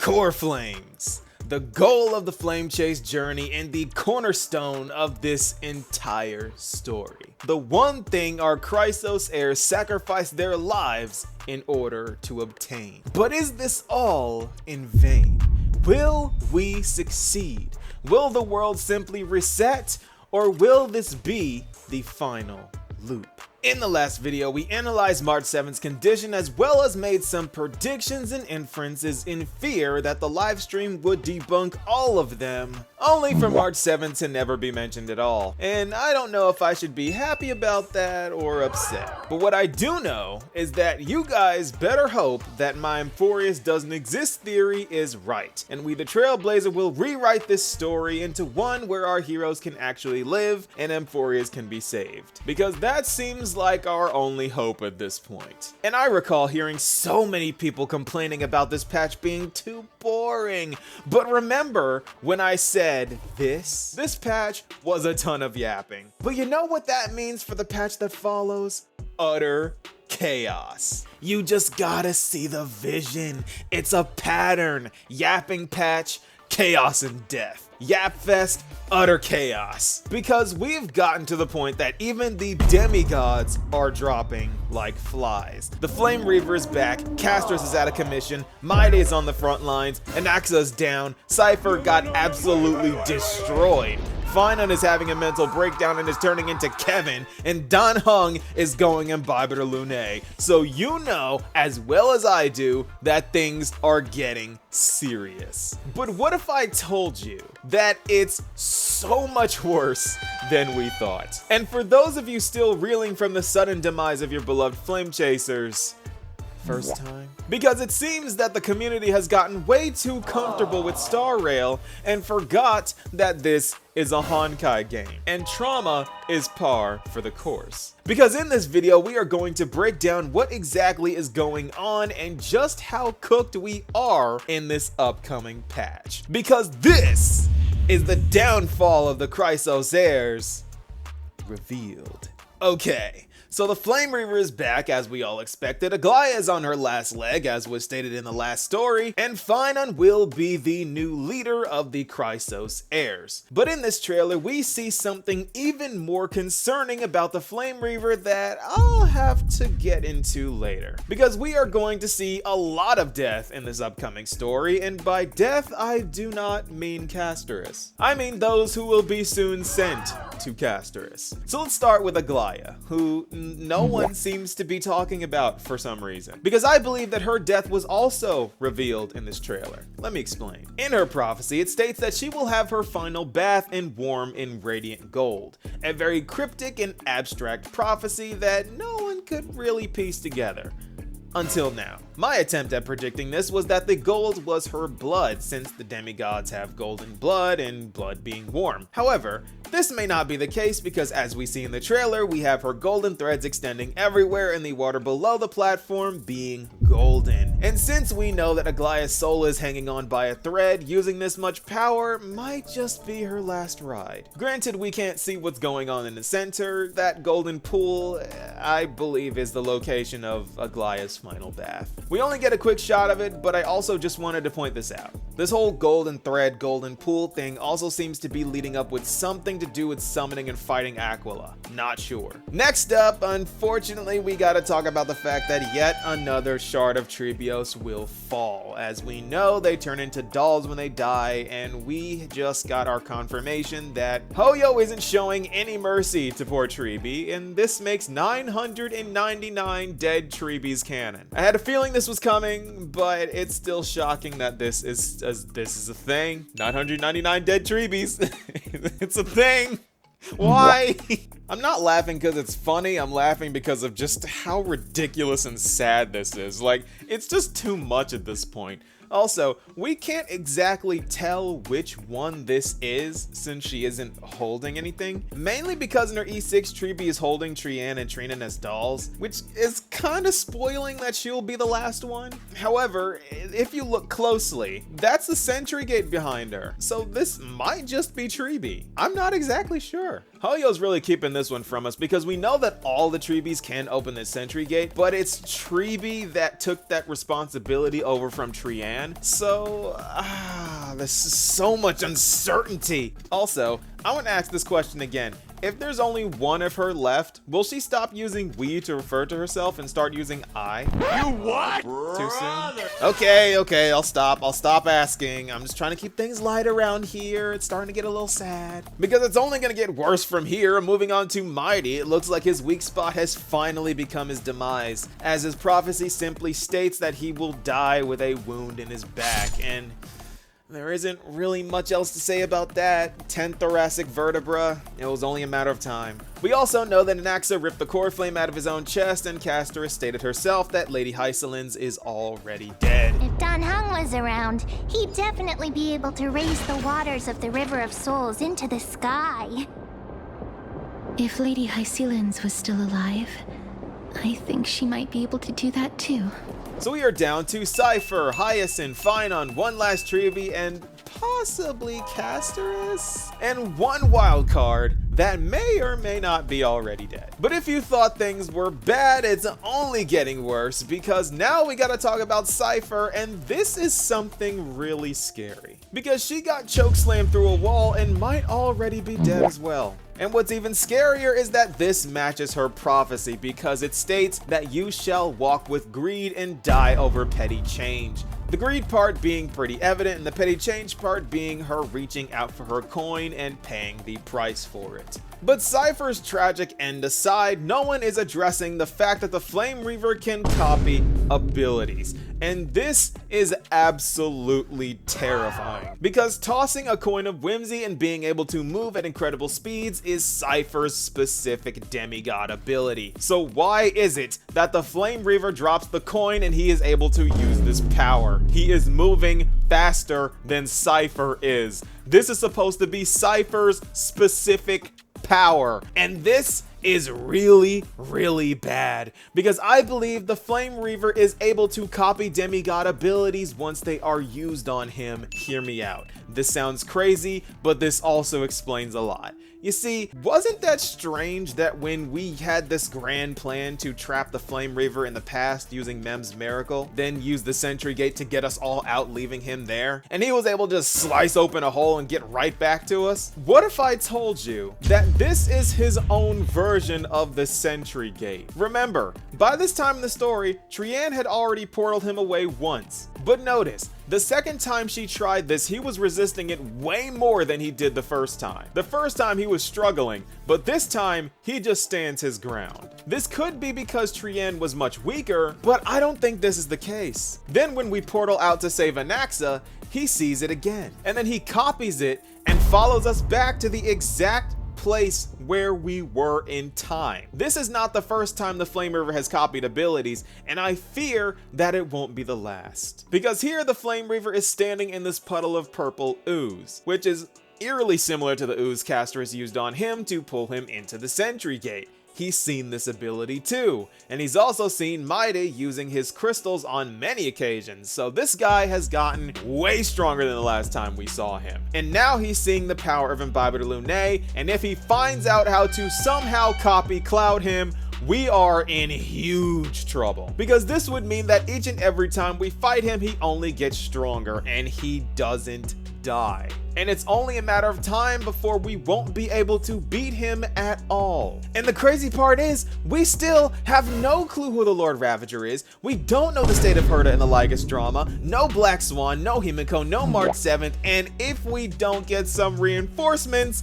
Core flames, the goal of the flame chase journey and the cornerstone of this entire story. The one thing our Chrysos heirs sacrificed their lives in order to obtain. But is this all in vain? Will we succeed? Will the world simply reset? Or will this be the final loop? In the last video, we analyzed March 7th's condition as well as made some predictions and inferences in fear that the livestream would debunk all of them, only for March 7th to never be mentioned at all. And I don't know if I should be happy about that or upset. But what I do know is that you guys better hope that my Emphorius doesn't exist theory is right, and we the Trailblazer will rewrite this story into one where our heroes can actually live and Emphorius can be saved. Because that seems like our only hope at this point. And I recall hearing so many people complaining about this patch being too boring. But remember when I said this patch was a ton of yapping. But you know what that means for the patch that follows? Utter chaos. You just gotta see the vision. It's a pattern. Yapping patch, chaos and death. Yapfest, utter chaos. Because we've gotten to the point that even the demigods are dropping like flies. The flamereaver is back, Castros is out of commission, Maide is on the front lines, Anaxa's down, Cypher got absolutely destroyed. Finon is having a mental breakdown and is turning into Kevin, and Dan Heng is going Imbiber Lune. So you know, as well as I do, that things are getting serious. But what if I told you that it's so much worse than we thought? And for those of you still reeling from the sudden demise of your beloved flame chasers, first time? Because it seems that the community has gotten way too comfortable with Star Rail and forgot that this is a Honkai game, and trauma is par for the course. Because in this video, we are going to break down what exactly is going on and just how cooked we are in this upcoming patch. Because this is the downfall of the Chrysos heirs revealed. Okay. So the flamereaver is back as we all expected, Aglaya is on her last leg as was stated in the last story, and Finon will be the new leader of the Chrysos heirs. But in this trailer we see something even more concerning about the flamereaver that I'll have to get into later. Because we are going to see a lot of death in this upcoming story, and by death I do not mean Casterus. I mean those who will be soon sent to Casterus. So let's start with Aglaya, who no one seems to be talking about for some reason, because I believe that her death was also revealed in this trailer. Let me explain. In her prophecy, it states that she will have her final bath in warm in radiant gold, a very cryptic and abstract prophecy that no one could really piece together. Until now. My attempt at predicting this was that the gold was her blood, since the demigods have golden blood and blood being warm. However, this may not be the case because as we see in the trailer, we have her golden threads extending everywhere and the water below the platform being golden. And since we know that Aglaya's soul is hanging on by a thread, using this much power might just be her last ride. Granted, we can't see what's going on in the center. That golden pool, I believe, is the location of Aglaya's final bath. We only get a quick shot of it, but I also just wanted to point this out. This whole golden thread, golden pool thing also seems to be leading up with something to do with summoning and fighting Aquila. Not sure. Next up, unfortunately, we gotta talk about the fact that yet another shard of Trebios will fall. As we know, they turn into dolls when they die, and we just got our confirmation that Hoyo isn't showing any mercy to poor Trebi, and this makes 999 dead Trebis canon. I had a feeling this was coming, but it's still shocking that this is a thing. 999 dead Trebis. It's a thing. Why? I'm not laughing because it's funny, I'm laughing because of just how ridiculous and sad this is. Like, it's just too much at this point. Also, we can't exactly tell which one this is since she isn't holding anything, mainly because in her E6 Trebi is holding Trian and Trinan as dolls, which is kind of spoiling that she'll be the last one. However, if you look closely, that's the sentry gate behind her, so this might just be Trebi. I'm not exactly sure. Hoyo's really keeping this one from us because we know that all the Treebies can open this sentry gate, but it's Treebie that took that responsibility over from Trian. So, this is so much uncertainty. Also, I want to ask this question again. If there's only one of her left, will she stop using we to refer to herself and start using I? You what? Too soon? Okay, I'll stop asking. I'm just trying to keep things light around here. It's starting to get a little sad. Because it's only gonna get worse from here. Moving on to Mighty, it looks like his weak spot has finally become his demise, as his prophecy simply states that he will die with a wound in his back, and there isn't really much else to say about that. 10 thoracic vertebra, it was only a matter of time. We also know that Anaxa ripped the core flame out of his own chest, and Castor has stated herself that Lady Hysolins is already dead. If Dan Hung was around, he'd definitely be able to raise the waters of the River of Souls into the sky. If Lady Hysolins was still alive, I think she might be able to do that too. So we are down to Cypher, Hyacinth, Phynon, one last Treebie, and possibly Castorus, and one wild card that may or may not be already dead. But if you thought things were bad, it's only getting worse, because now we gotta talk about Cypher, and this is something really scary. Because she got chokeslammed through a wall and might already be dead as well. And what's even scarier is that this matches her prophecy, because it states that you shall walk with greed and die over petty change. The greed part being pretty evident, and the petty change part being her reaching out for her coin and paying the price for it. But Cypher's tragic end aside, no one is addressing the fact that the flamereaver can copy abilities. And this is absolutely terrifying, because tossing a coin of whimsy and being able to move at incredible speeds is Cypher's specific demigod ability. So why is it that the flamereaver drops the coin and he is able to use this power? He is moving faster than Cypher is. This is supposed to be Cypher's specific power, and this is really bad, because I believe the flamereaver is able to copy demigod abilities once they are used on him. Hear me out. This sounds crazy, but this also explains a lot. You see, wasn't that strange that when we had this grand plan to trap the flamereaver in the past using Mem's miracle, then use the sentry gate to get us all out, leaving him there, and he was able to just slice open a hole and get right back to us? What if I told you that this is his own version of the sentry gate? Remember, by this time in the story, Trian had already portaled him away once, but notice, the second time she tried this, he was resisting it way more than he did the first time. The first time he was struggling, but this time he just stands his ground. This could be because Trian was much weaker, but I don't think this is the case. Then when we portal out to save Anaxa, he sees it again, and then he copies it and follows us back to the exact place where we were in time. This is not the first time the flamereaver has copied abilities, and I fear that it won't be the last. Because here the flamereaver is standing in this puddle of purple ooze, which is eerily similar to the ooze Castor used on him to pull him into the sentry gate. He's seen this ability too, and he's also seen Mighty using his crystals on many occasions, so this guy has gotten way stronger than the last time we saw him. And now he's seeing the power of Imbiber de Lune, and if he finds out how to somehow copy Cloud him, we are in huge trouble, because this would mean that each and every time we fight him, he only gets stronger and he doesn't die. And it's only a matter of time before we won't be able to beat him at all. And the crazy part is, we still have no clue who the Lord Ravager is. We don't know the state of Herta in the Lygus drama, no Black Swan, no Himiko, no March 7th, and if we don't get some reinforcements,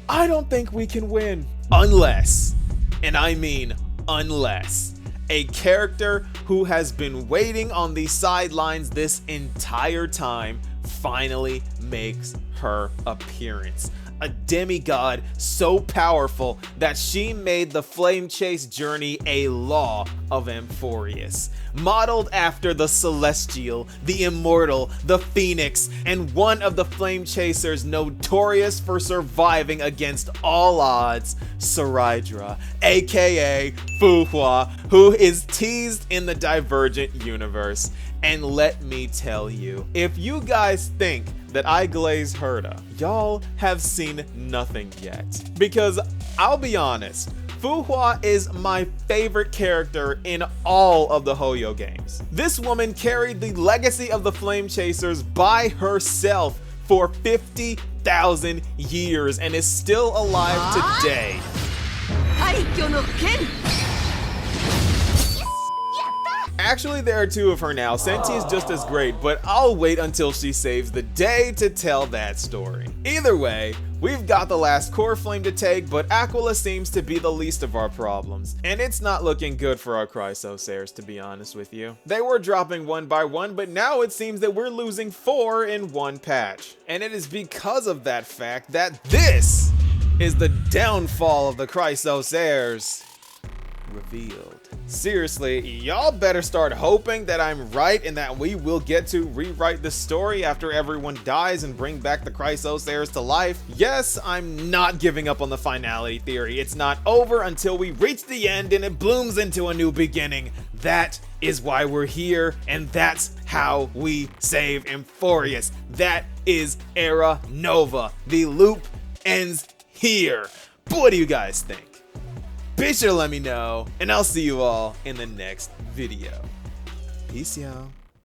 I don't think we can win. Unless, and I mean unless, a character who has been waiting on the sidelines this entire time finally makes her appearance. A demigod so powerful that she made the flame chase journey a law of Amphorius. Modeled after the Celestial, the Immortal, the Phoenix, and one of the flame chasers notorious for surviving against all odds, Sarydra, aka Fuhua, who is teased in the Divergent universe. And let me tell you, if you guys think that I glaze Herta, y'all have seen nothing yet. Because I'll be honest, Fuhua is my favorite character in all of the Hoyo games. This woman carried the legacy of the Flame Chasers by herself for 50,000 years and is still alive today. Actually, there are two of her now. Senti is just as great, but I'll wait until she saves the day to tell that story. Either way, we've got the last core flame to take, but Aquila seems to be the least of our problems. And it's not looking good for our Chrysosairs, to be honest with you. They were dropping one by one, but now it seems that we're losing 4 in one patch. And it is because of that fact that this is the downfall of the Chrysosairs revealed. Seriously, y'all better start hoping that I'm right and that we will get to rewrite the story after everyone dies and bring back the Chrysosairs to life. Yes, I'm not giving up on the finality theory. It's not over until we reach the end and it blooms into a new beginning. That is why we're here, and that's how we save Emphorius. That is Era Nova. The loop ends here. But what do you guys think? Be sure to let me know, and I'll see you all in the next video. Peace, y'all.